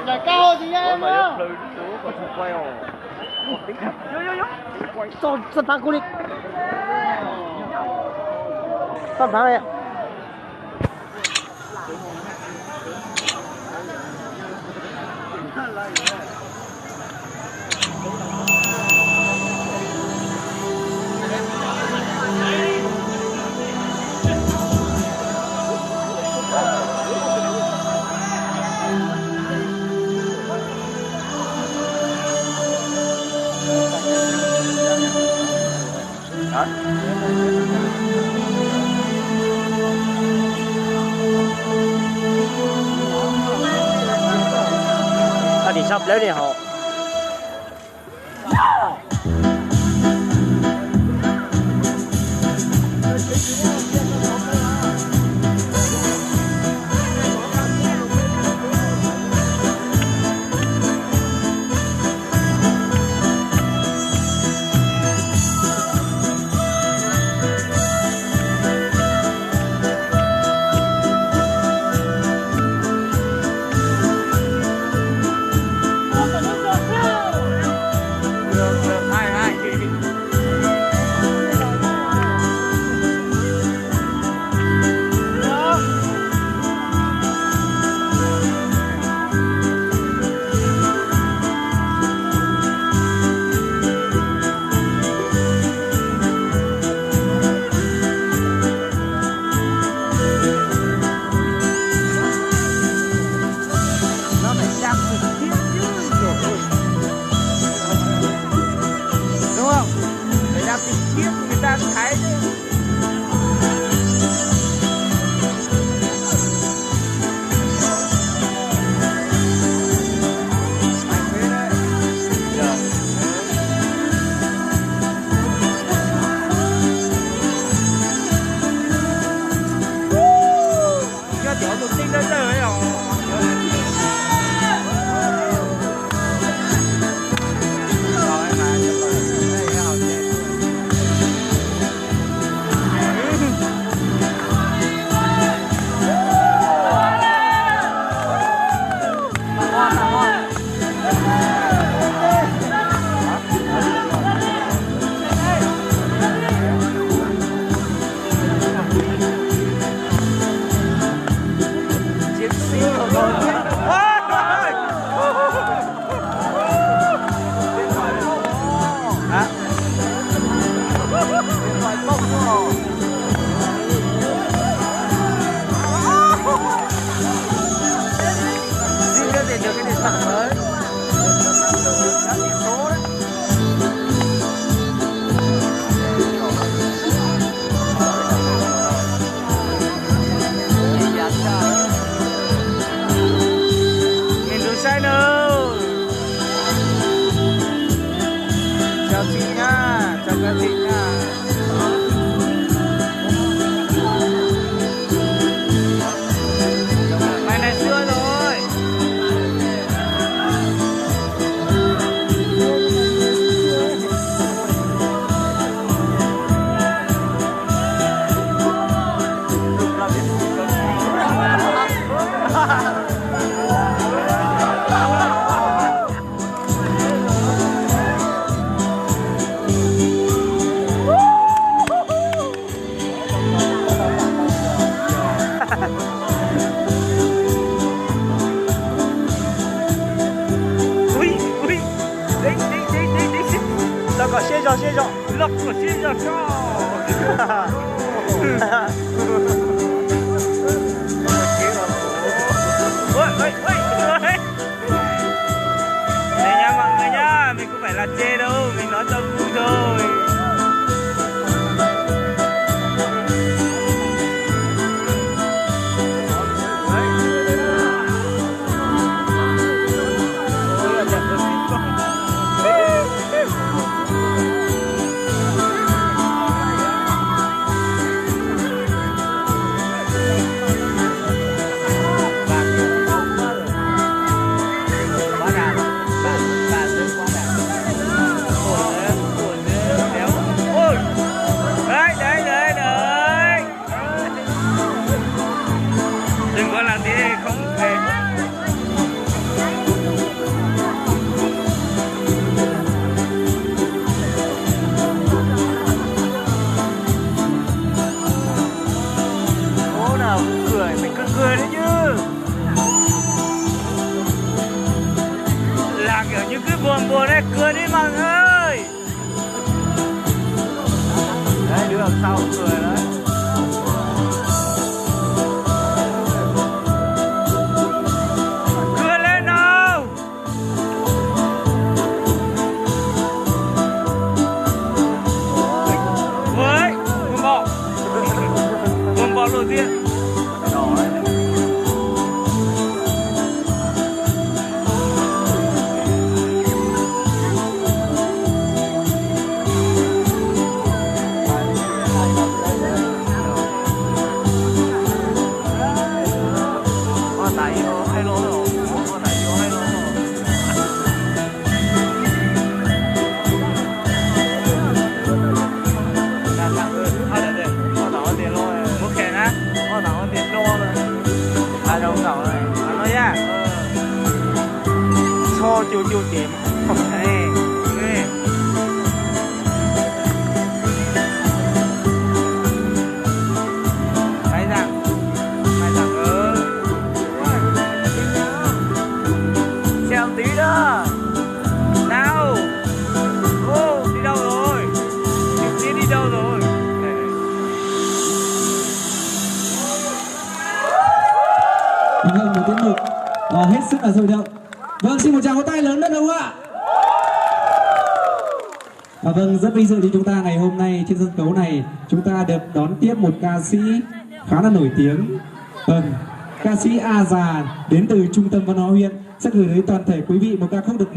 Nhảy cao thì em nhá. Sân phang cố định. Sân phang đây ạ. Thì sắp lấy đi họ. Chào chị nha, chào các chị nha. Bài này xưa rồi. Xe rộng lọc của xe rộng cho ôi đây nha mọi người nhá, mình không phải là chê đâu, mình nói cho vui thôi. Đừng có làm thế không về. cười đấy chứ. Là kiểu như cứ buồn buồn ấy, cười đi Mằng ơi. Đấy, đứa đằng sau cười đấy. Cười lên nào. Với con bò đầu tiên. Cho chiều điểm. Đây. Máy rằng xem tí đó. Nào. Ô, đi đâu rồi? Đi đâu rồi? Vâng, một tiết mục hết sức là sôi động. Vâng, xin một tràng vỗ tay lớn nữa đúng không ạ? Vâng, rất vinh dự thì chúng ta ngày hôm nay trên sân khấu này chúng ta được đón tiếp một ca sĩ khá là nổi tiếng. Vâng, ca sĩ A Già đến từ Trung tâm Văn hóa huyện sẽ gửi đến toàn thể quý vị một ca khúc được